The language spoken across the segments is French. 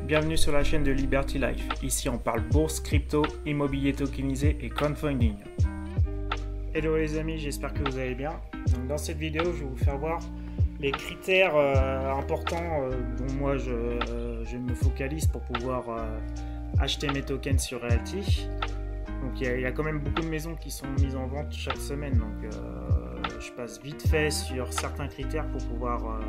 Bienvenue sur la chaîne de Liberty Life. Ici on parle bourse, crypto, immobilier tokenisé et crowdfunding. Hello les amis, j'espère que vous allez bien. Donc, dans cette vidéo, je vais vous faire voir les critères importants dont moi je me focalise pour pouvoir acheter mes tokens sur Realty. Donc il y a quand même beaucoup de maisons qui sont mises en vente chaque semaine. Donc je passe vite fait sur certains critères pour pouvoir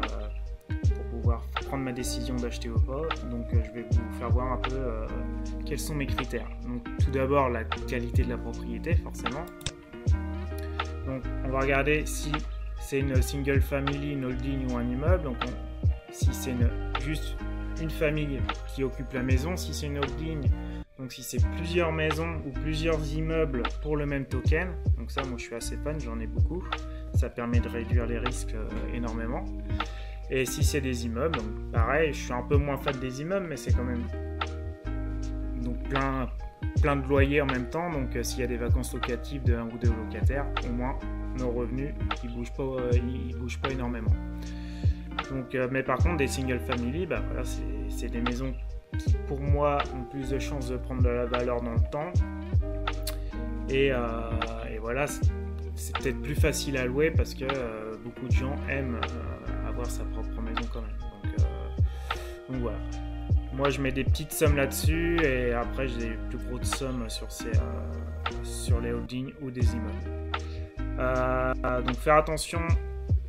prendre ma décision d'acheter ou pas. Donc je vais vous faire voir un peu quels sont mes critères. Donc tout d'abord la qualité de la propriété forcément. Donc on va regarder si c'est une single family, une holding ou un immeuble. Donc si c'est juste une famille qui occupe la maison, si c'est une holding, donc si c'est plusieurs maisons ou plusieurs immeubles pour le même token. Donc ça moi je suis assez fan, j'en ai beaucoup. Ça permet de réduire les risques énormément. Et si c'est des immeubles, donc pareil, je suis un peu moins fan des immeubles, mais c'est quand même donc plein de loyers en même temps. Donc s'il y a des vacances locatives de 1 ou 2 locataires, au moins nos revenus ils bougent pas énormément. Donc, mais par contre des single family, bah voilà, c'est des maisons qui pour moi ont plus de chances de prendre de la valeur dans le temps. Et voilà, c'est peut-être plus facile à louer parce que beaucoup de gens aiment avoir sa propre maison quand même. Donc voilà. Moi je mets des petites sommes là-dessus et après j'ai des plus grosses sommes sur les holdings ou des immeubles. Donc faire attention,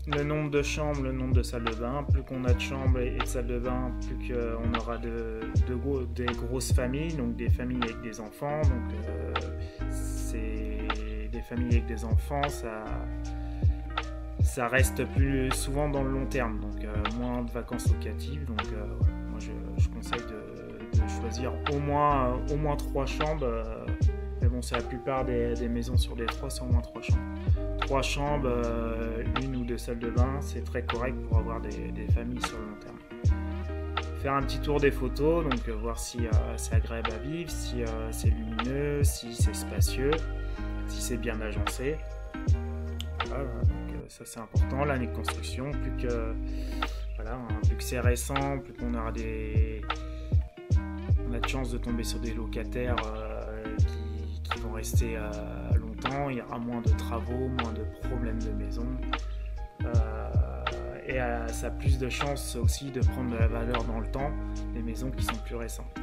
le nombre de chambres, le nombre de salles de bain. Plus qu'on a de chambres et de salles de bain, plus qu'on aura des grosses familles, donc des familles avec des enfants. Donc c'est des familles avec des enfants, ça reste plus souvent dans le long terme, donc moins de vacances locatives. Donc voilà. Moi je conseille de choisir au moins 3 chambres, mais bon c'est la plupart des maisons sur des 3, c'est au moins 3 chambres. 3 chambres, 1 ou 2 salles de bain, c'est très correct pour avoir des familles sur le long terme. Faire un petit tour des photos, donc voir si c'est agréable à vivre, si c'est lumineux, si c'est spacieux, si c'est bien agencé. Voilà, donc ça c'est important. L'année de construction, plus que c'est récent, plus qu'on aura on a de chance de tomber sur des locataires qui vont rester longtemps. Il y aura moins de travaux, moins de problèmes de maison. Et ça a plus de chances aussi de prendre de la valeur dans le temps, des maisons qui sont plus récentes.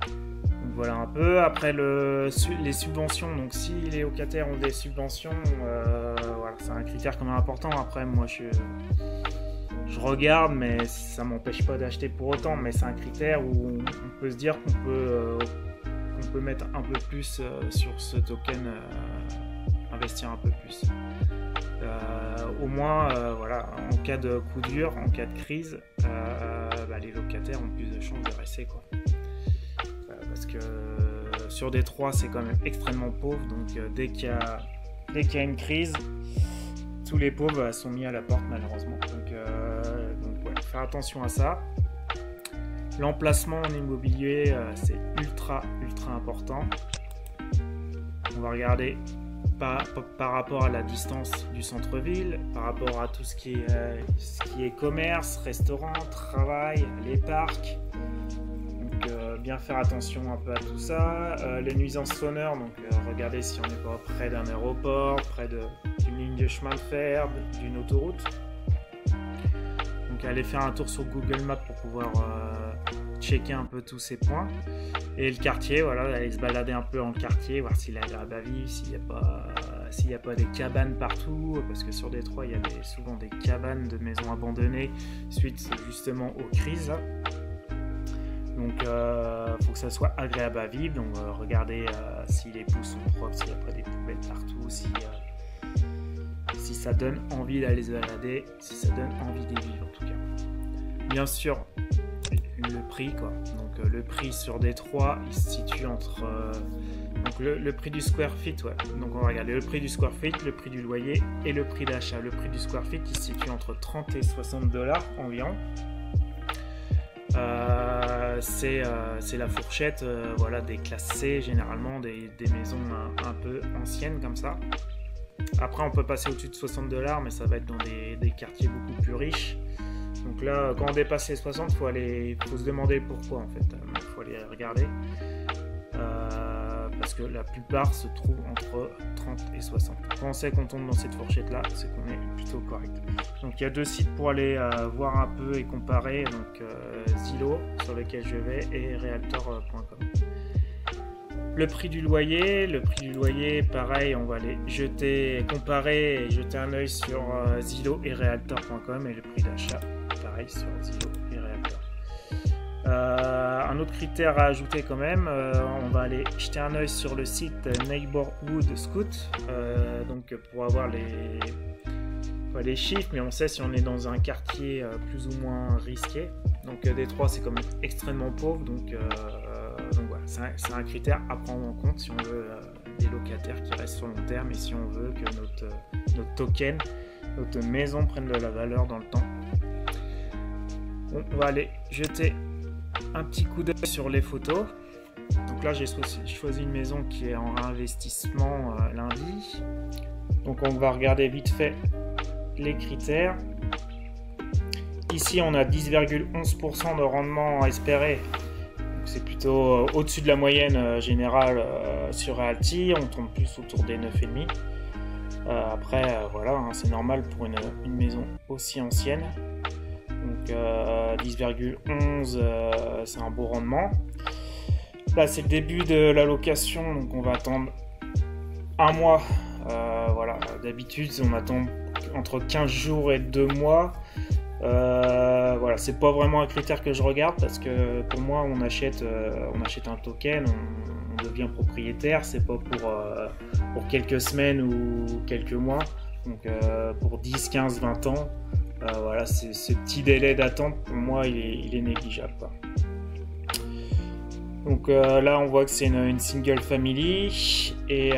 Donc voilà un peu. Après les subventions, donc si les locataires ont des subventions, voilà, c'est un critère quand même important. Après moi je regarde, mais ça m'empêche pas d'acheter pour autant, mais c'est un critère où on peut se dire qu'on peut mettre un peu plus sur ce token, investir un peu plus. Au moins, voilà, en cas de coup dur, en cas de crise, les locataires ont plus de chances de rester, quoi. Parce que sur des 3, c'est quand même extrêmement pauvre, donc dès qu'il y a une crise, tous les pauvres sont mis à la porte malheureusement. Donc ouais, faire attention à ça. L'emplacement en immobilier, c'est ultra important. On va regarder par rapport à la distance du centre-ville, par rapport à tout ce qui est commerce, restaurant, travail, les parcs. Donc bien faire attention un peu à tout ça. Les nuisances sonores, donc regardez si on n'est pas près d'un aéroport, près d'une ligne de chemin de fer, d'une autoroute. Donc allez faire un tour sur Google Maps pour pouvoir checker un peu tous ces points. Et le quartier, voilà, aller se balader un peu en quartier, voir s'il est agréable à vivre, s'il n'y a pas des cabanes partout, parce que sur Détroit il y a souvent des cabanes de maisons abandonnées suite justement aux crises. Donc faut que ça soit agréable à vivre. Donc regardez si les poules sont propres, s'il n'y a pas des poubelles partout, si ça donne envie d'aller se balader, si ça donne envie d'y vivre en tout cas. Bien sûr, le prix, quoi. Donc le prix sur Détroit, il se situe entre donc le prix du square feet, ouais. Donc on va regarder le prix du square feet, le prix du loyer et le prix d'achat. Le prix du square feet, il se situe entre 30 et 60 $ environ. C'est la fourchette voilà, des classes C, généralement des maisons un peu anciennes comme ça. Après on peut passer au-dessus de 60 $, mais ça va être dans des quartiers beaucoup plus riches. Donc là, quand on dépasse les 60, faut se demander pourquoi en fait. Faut aller regarder. Parce que la plupart se trouvent entre 30 et 60. Quand on sait qu'on tombe dans cette fourchette-là, c'est qu'on est plutôt correct. Donc il y a deux sites pour aller voir un peu et comparer. Donc Zillow, sur lequel je vais, et Realtor.com. Le prix du loyer, pareil, on va aller comparer et jeter un œil sur Zillow et Realtor.com, et le prix d'achat, pareil, sur Zillow et Realtor. Un autre critère à ajouter quand même, on va aller jeter un œil sur le site Neighborhood Scout, donc pour avoir les chiffres, mais on sait si on est dans un quartier plus ou moins risqué. Donc Détroit, c'est quand même extrêmement pauvre, donc voilà, c'est un critère à prendre en compte si on veut des locataires qui restent sur long terme, et si on veut que notre token, notre maison prenne de la valeur dans le temps. Bon, on va aller jeter un petit coup d'œil sur les photos. Donc là, j'ai choisi une maison qui est en réinvestissement lundi. Donc on va regarder vite fait les critères. Ici, on a 10,11% de rendement espéré. C'est plutôt au-dessus de la moyenne générale sur Realty. On tombe plus autour des 9,5. Après, voilà, hein, c'est normal pour une maison aussi ancienne. Donc 10,11, c'est un beau rendement. Là, c'est le début de la location, donc on va attendre un mois. Voilà, d'habitude, on attend entre 15 jours et 2 mois. Voilà, c'est pas vraiment un critère que je regarde, parce que pour moi, on achète un token, on devient propriétaire, c'est pas pour quelques semaines ou quelques mois. Donc pour 10, 15, 20 ans, voilà, ce petit délai d'attente, pour moi, il est négligeable, quoi. Donc là, on voit que c'est une single family, et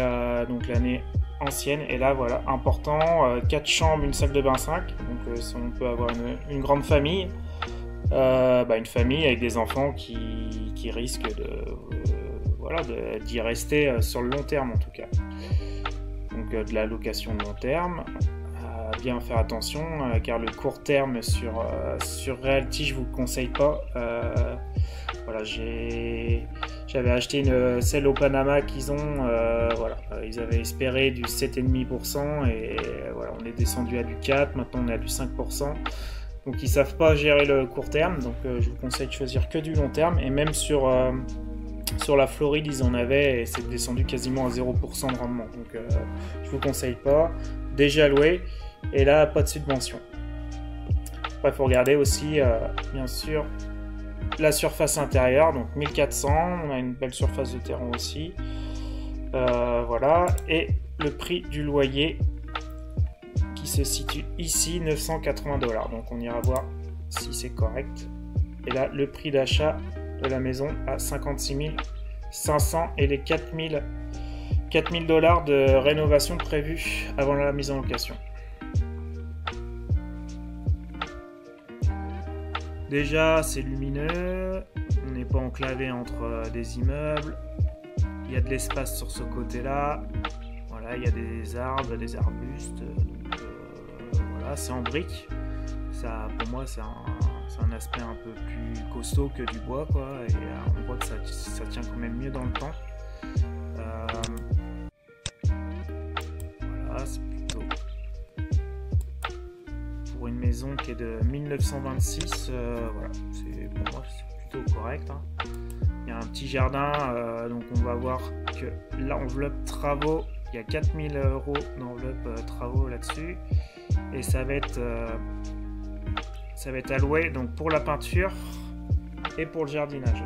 donc l'année ancienne. Et là, voilà, important, 4 chambres, une salle de bain 5. Donc on peut avoir une grande famille, une famille avec des enfants qui risquent d'y rester sur le long terme, en tout cas. Donc de la location de long terme. Bien faire attention, car le court terme sur Realty, je vous le conseille pas. Voilà, j'avais acheté celle au Panama qu'ils ont, voilà, ils avaient espéré du 7,5%, et voilà, on est descendu à du 4%, maintenant on est à du 5%. Donc ils savent pas gérer le court terme, donc je vous conseille de choisir que du long terme. Et même sur la Floride, ils en avaient, et c'est descendu quasiment à 0% de rendement. Donc je vous conseille pas. Déjà loué, et là pas de subvention. Après, il faut regarder aussi, bien sûr, la surface intérieure, donc 1400, on a une belle surface de terrain aussi. Voilà, et le prix du loyer qui se situe ici, 980 $. Donc on ira voir si c'est correct. Et là, le prix d'achat de la maison à 56 500, et les 4 000 $, de rénovation prévue avant la mise en location. Déjà, c'est lumineux, on n'est pas enclavé entre des immeubles, il y a de l'espace sur ce côté-là, voilà, il y a des arbres, des arbustes, donc voilà, c'est en briques. Ça, pour moi, c'est un aspect un peu plus costaud que du bois, quoi, et on voit que ça tient quand même mieux dans le temps. Voilà, c'est plutôt pour une maison qui est de 1926, voilà, pour moi c'est plutôt correct, hein. Il y a un petit jardin, donc on va voir que l'enveloppe travaux, il y a 4 000 € d'enveloppe travaux là-dessus, et ça va être alloué donc pour la peinture et pour le jardinage.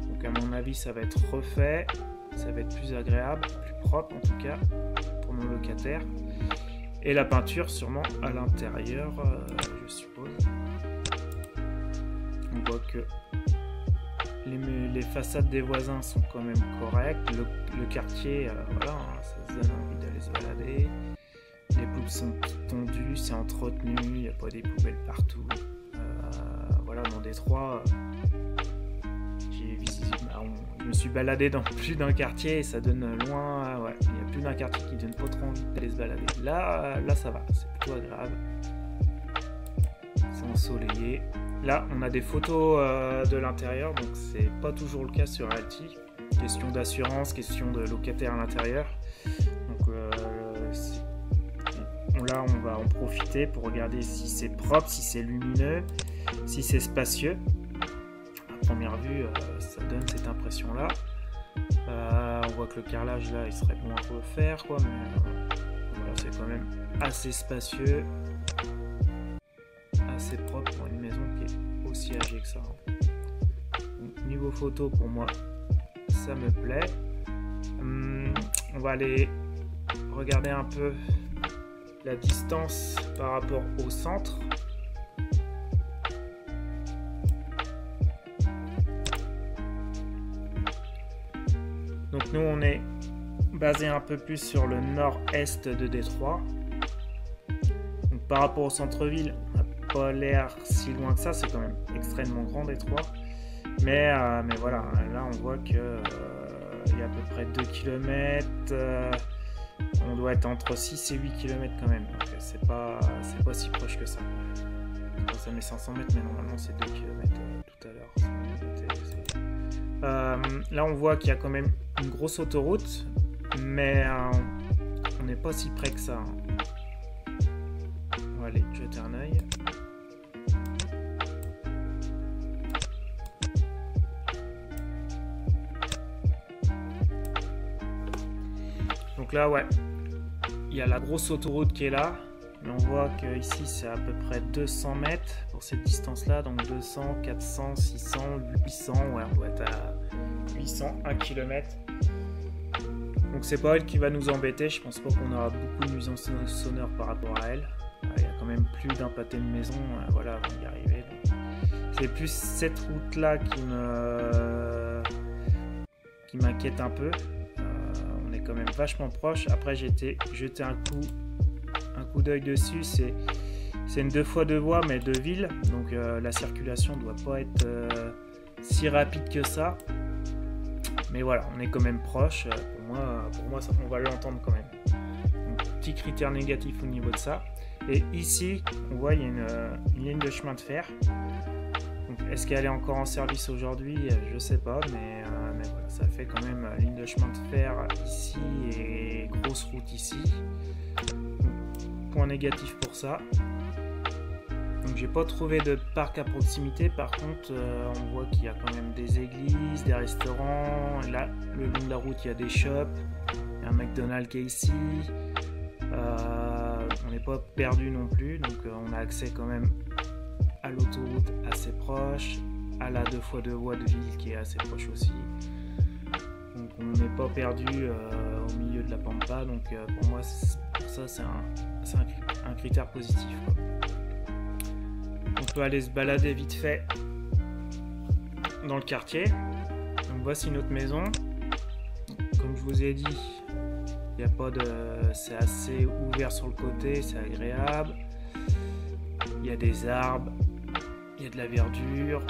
Donc à mon avis, ça va être refait, ça va être plus agréable, plus propre en tout cas pour nos locataires. Et la peinture sûrement à l'intérieur, je suppose. On voit que les façades des voisins sont quand même correctes. Le quartier, voilà, ça se donne envie d'aller se balader. Les poules sont tondues, c'est entretenu, il n'y a pas des poubelles partout. Voilà, dans Détroit, je me suis baladé dans plus d'un quartier et ça donne loin. Ouais, il y a plus d'un quartier qui donne pas trop envie d'aller se balader. Là, ça va, c'est plutôt agréable. ensoleillé. Là, on a des photos de l'intérieur, donc c'est pas toujours le cas sur Realty. Question d'assurance, question de locataire à l'intérieur. Donc là, on va en profiter pour regarder si c'est propre, si c'est lumineux, si c'est spacieux. À première vue, ça donne cette impression-là. On voit que le carrelage là, il serait bon à refaire, quoi, mais voilà, c'est quand même assez spacieux, assez propre pour une maison qui est aussi âgée que ça. Donc, niveau photo, pour moi, ça me plaît. On va aller regarder un peu la distance par rapport au centre. Donc nous on est basé un peu plus sur le nord-est de Détroit. Donc par rapport au centre-ville, on n'a pas l'air si loin que ça, c'est quand même extrêmement grand Détroit. Mais voilà, là on voit que il y a à peu près 2 km, on doit être entre 6 et 8 km quand même, donc c'est pas si proche que ça. Ça met 500 mètres, mais normalement c'est 2 km tout à l'heure. Là on voit qu'il y a quand même une grosse autoroute, mais on n'est pas si près que ça. On va aller jeter un œil. Donc là, ouais, il y a la grosse autoroute qui est là, mais on voit que ici c'est à peu près 200 mètres pour cette distance-là, donc 200, 400, 600, 800, ouais, on doit être à 800, 1 km. Donc c'est pas elle qui va nous embêter, je pense pas qu'on aura beaucoup de nuisances sonores par rapport à elle. Il y a quand même plus d'un pâté de maison, voilà, avant d'y arriver. C'est plus cette route-là qui m'inquiète un peu. Quand même vachement proche. Après j'ai été jeter un coup d'œil dessus, c'est une 2x2 voies mais de ville, donc la circulation doit pas être si rapide que ça, mais voilà, on est quand même proche. Pour moi ça, on va l'entendre quand même. Donc, petit critère négatif au niveau de ça. Et ici on voit il y a une ligne de chemin de fer. Est-ce qu'elle est encore en service aujourd'hui? Je sais pas, mais voilà, ça fait quand même ligne de chemin de fer ici et grosse route ici. Donc, point négatif pour ça. Donc j'ai pas trouvé de parc à proximité. Par contre, on voit qu'il y a quand même des églises, des restaurants. Là, le long de la route, il y a des shops. Il y a un McDonald's qui est ici. On n'est pas perdu non plus, donc on a accès quand même à l'autoroute assez proche, à la 2x2 voies de ville qui est assez proche aussi. Donc on n'est pas perdu au milieu de la pampa, donc pour moi pour ça c'est un critère positif, quoi. On peut aller se balader vite fait dans le quartier. Donc voici notre maison. Comme je vous ai dit, il n'y a pas de, c'est assez ouvert sur le côté, c'est agréable. Il y a des arbres, il y a de la verdure,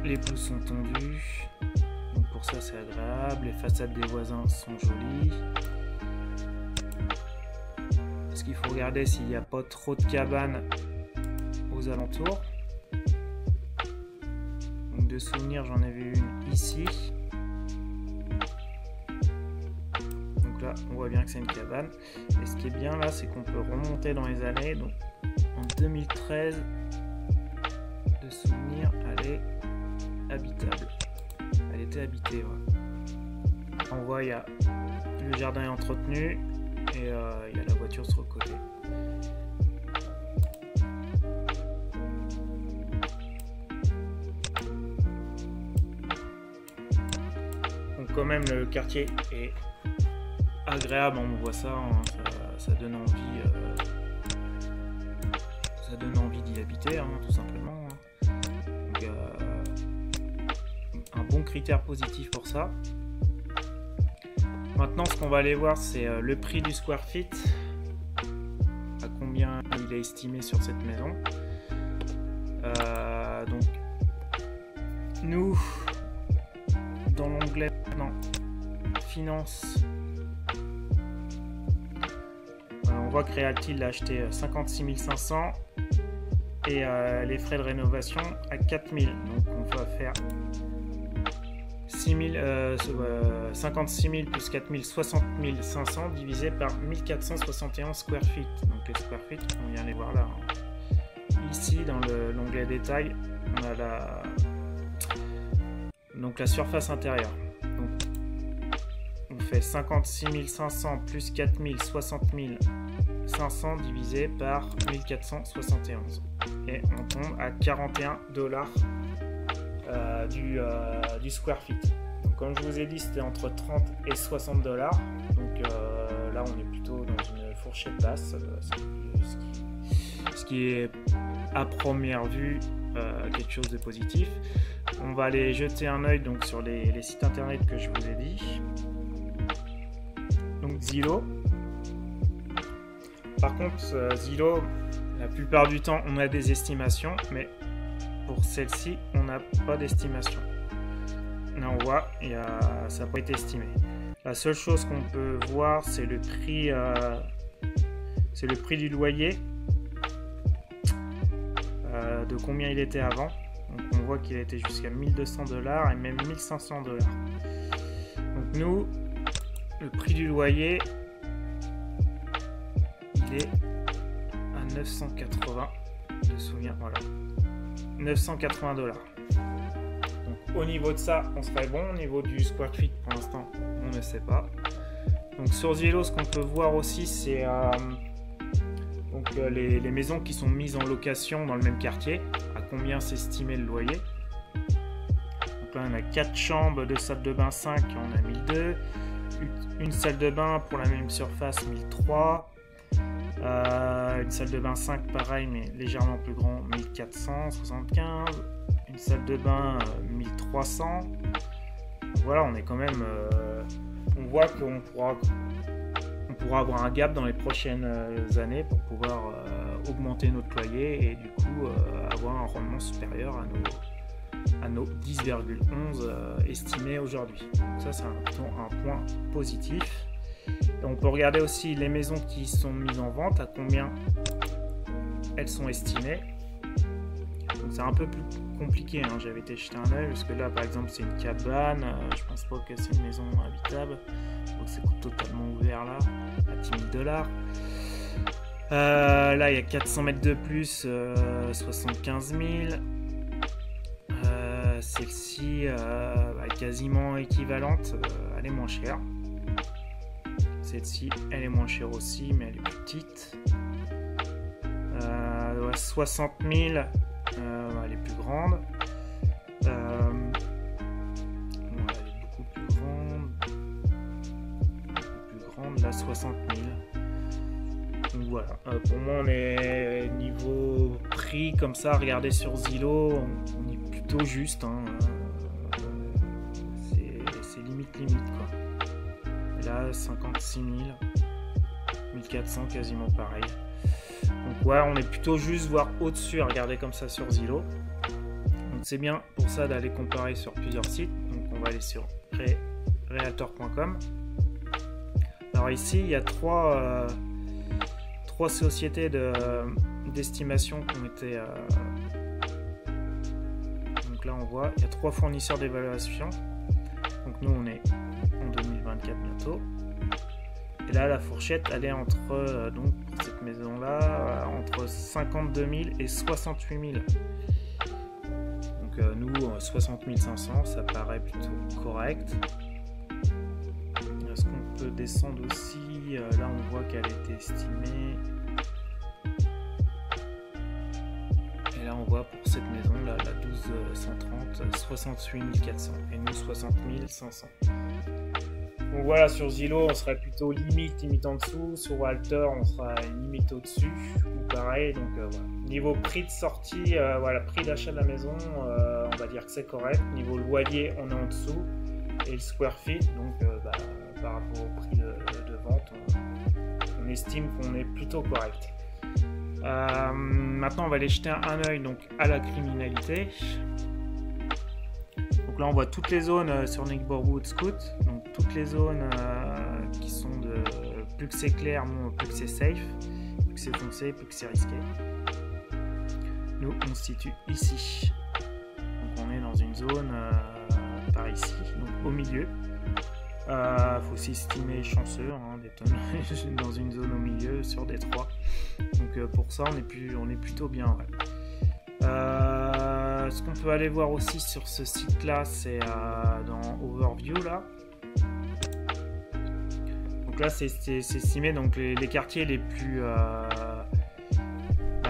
les pelouses sont tondues, donc pour ça c'est agréable. Les façades des voisins sont jolies. Ce qu'il faut regarder, s'il n'y a pas trop de cabanes aux alentours. Donc de souvenirs, j'en ai vu une ici. Donc là, on voit bien que c'est une cabane. Et ce qui est bien là, c'est qu'on peut remonter dans les années. Donc en 2013, de souvenirs, elle est habitable. Elle était habitée, ouais. On voit, il y a le jardin est entretenu et il y a la voiture sur le côté. Donc quand même le quartier est agréable, on voit ça, hein, ça donne envie d'y habiter, hein, tout simplement. Donc, un bon critère positif pour ça. Maintenant, ce qu'on va aller voir, c'est le prix du square feet. À combien il est estimé sur cette maison. Donc, nous, dans l'onglet finance, on voit que Realty l'a acheté 56 500. et les frais de rénovation à 4000. Donc on va faire 56 000 plus 4000, 60 500 divisé par 1471 square feet. Donc les square feet, on vient les voir là. Ici dans l'onglet détail, on a la surface intérieure. Donc on fait 56 500 plus 4000, 60 500 divisé par 1471 et on tombe à 41 $ du square feet. Donc, comme je vous ai dit, c'était entre 30 et 60 $. Donc là, on est plutôt dans une fourchette basse, ce qui est à première vue quelque chose de positif. On va aller jeter un œil donc sur les sites internet que je vous ai dit. Donc Zillow. Par contre, Zillow, la plupart du temps, on a des estimations, mais pour celle-ci, on n'a pas d'estimation. Là, on voit, ça n'a pas été estimé. La seule chose qu'on peut voir, c'est le prix du loyer, de combien il était avant. Donc, on voit qu'il a été jusqu'à 1200 $ et même 1500 $. Donc, nous, le prix du loyer, il est à 980, je me souviens, voilà, 980 $. Donc au niveau de ça, on serait bon. Au niveau du square feet, pour l'instant, on ne sait pas. Donc sur Zillow, ce qu'on peut voir aussi, c'est les maisons qui sont mises en location dans le même quartier, à combien s'estimait le loyer. Donc là, on a 4 chambres, 2 salles de bain 5, on a 1002. Une salle de bain pour la même surface, 1003. Une salle de bain 5 pareil mais légèrement plus grand, 1475. Une salle de bain 1300. Voilà, on est quand même on voit qu'on pourra avoir un gap dans les prochaines années pour pouvoir augmenter notre loyer et du coup avoir un rendement supérieur à nos 10,11 estimés aujourd'hui. Ça c'est un point positif. Et on peut regarder aussi les maisons qui sont mises en vente, à combien elles sont estimées. Donc c'est un peu plus compliqué, hein. J'avais été jeter un œil parce que là par exemple c'est une cabane, je pense pas que c'est une maison habitable, donc c'est totalement ouvert là à 10 000 $. Là il y a 400 mètres de plus, 75 000. Celle-ci quasiment équivalente, elle est moins chère. Celle-ci, elle est moins chère aussi, mais elle est plus petite. 60 000, elle est plus grande. Elle est beaucoup plus grande. Là, 60 000. Donc voilà. Pour moi, on est niveau prix comme ça. Regardez sur Zillow, on est plutôt juste. Hein. C'est limite quoi. Là 56 000, 1400 quasiment pareil. Donc ouais, on est plutôt juste voir au-dessus à regarder comme ça sur Zillow. Donc c'est bien pour ça d'aller comparer sur plusieurs sites. Donc on va aller sur realtor.com. Alors ici il y a trois sociétés d'estimation qui ont été donc là on voit il y a 3 fournisseurs d'évaluation. Donc nous on est en 2024 bientôt. Et là la fourchette elle est entre donc pour cette maison là entre 52 000 et 68 000. Donc nous 60 500 ça paraît plutôt correct. Est-ce qu'on peut descendre aussi? Là on voit qu'elle a été estimée. Et là on voit pour cette maison là, la 1230, 68 400 et nous 60 500. Donc voilà, sur Zillow on serait plutôt limite en dessous, sur Realtor on sera limite au-dessus, ou pareil. Donc voilà. Niveau prix de sortie, voilà, prix d'achat de la maison, on va dire que c'est correct. Niveau loyer on est en dessous, et le square feet, donc par rapport au prix de vente, on estime qu'on est plutôt correct. Maintenant on va aller jeter un œil donc à la criminalité. Donc là on voit toutes les zones sur Neighborhood Scout, donc toutes les zones qui sont de plus que c'est clair, plus que c'est safe, plus que c'est foncé, plus que c'est risqué. nous on se situe ici. Donc on est dans une zone par ici, donc au milieu. Faut s'estimer chanceux hein, d'être dans une zone au milieu sur Détroit. Donc pour ça on est plutôt bien. Ouais. Ce qu'on peut aller voir aussi sur ce site là, c'est dans Overview là. Donc là c'est estimé donc les quartiers les plus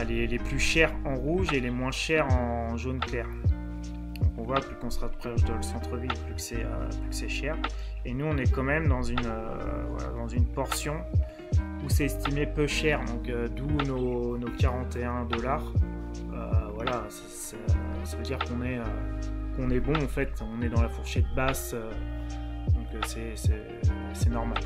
les plus chers en rouge et les moins chers en jaune clair. Donc on voit plus qu'on sera proche de le centre-ville, plus que c'est cher. Et nous on est quand même dans une portion où c'est estimé peu cher, donc d'où nos $41. Voilà, ça veut dire qu'on est bon en fait, on est dans la fourchette basse, donc c'est normal.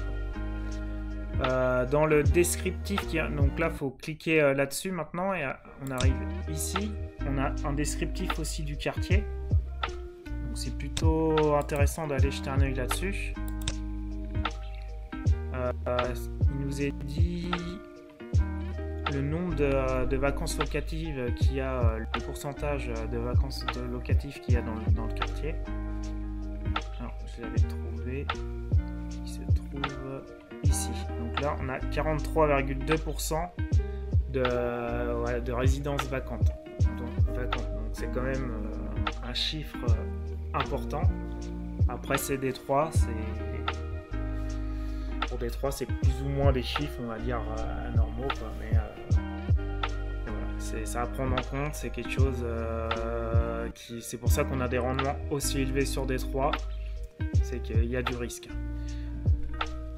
Dans le descriptif, donc là faut cliquer là-dessus maintenant et on arrive ici, on a un descriptif aussi du quartier. Donc c'est plutôt intéressant d'aller jeter un œil là-dessus. Il nous est dit le nombre de vacances locatives qu'il y a, le pourcentage de vacances locatives qu'il y a dans le quartier. Alors je l'avais trouvé, il se trouve ici. Donc là on a 43,2% de résidences vacantes. Donc c'est quand même un chiffre important. Après c'est Détroit, pour Détroit c'est plus ou moins des chiffres on va dire normaux quoi, mais voilà, ça à prendre en compte, c'est quelque chose c'est pour ça qu'on a des rendements aussi élevés sur Détroit, c'est qu'il y a du risque.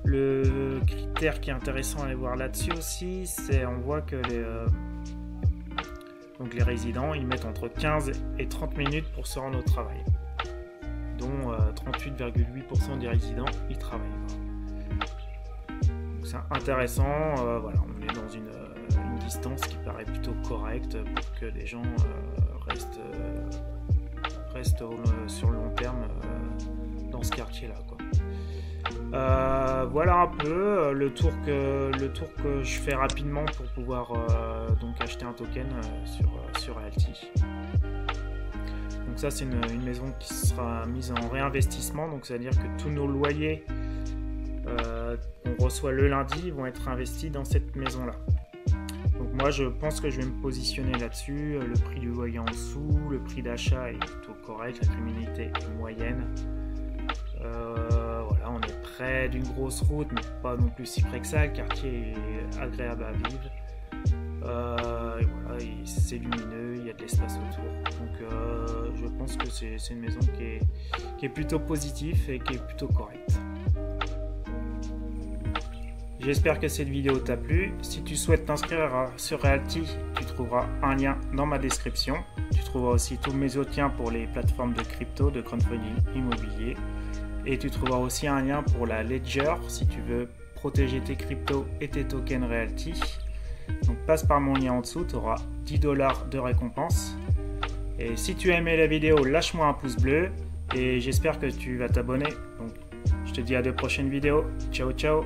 Le critère qui est intéressant à aller voir là-dessus aussi, c'est on voit que donc les résidents ils mettent entre 15 et 30 minutes pour se rendre au travail, dont 38,8% des résidents y travaillent. Donc c'est intéressant, voilà, on est dans une distance qui paraît plutôt correcte pour que les gens restent sur le long terme dans ce quartier-là, quoi. Voilà un peu le tour que je fais rapidement pour pouvoir donc acheter un token sur Realty. Donc ça c'est une maison qui sera mise en réinvestissement, donc c'est à dire que tous nos loyers qu'on reçoit le lundi vont être investis dans cette maison là. Donc moi je pense que je vais me positionner là-dessus. Le prix du loyer en dessous, le prix d'achat est plutôt correct, la criminalité est moyenne. Voilà, on est près d'une grosse route, mais pas non plus si près que ça. Le quartier est agréable à vivre. Et voilà, c'est lumineux, il y a de l'espace autour. Donc je pense que c'est une maison qui est plutôt positive et qui est plutôt correcte. J'espère que cette vidéo t'a plu. Si tu souhaites t'inscrire sur Realty, tu trouveras un lien dans ma description. Tu trouveras aussi tous mes autres liens pour les plateformes de crypto, de crowdfunding immobilier. Et tu trouveras aussi un lien pour la Ledger si tu veux protéger tes cryptos et tes tokens Realty. Donc passe par mon lien en dessous, tu auras $10 de récompense. Et si tu as aimé la vidéo, lâche-moi un pouce bleu et j'espère que tu vas t'abonner. Donc je te dis à de prochaines vidéos. Ciao ciao.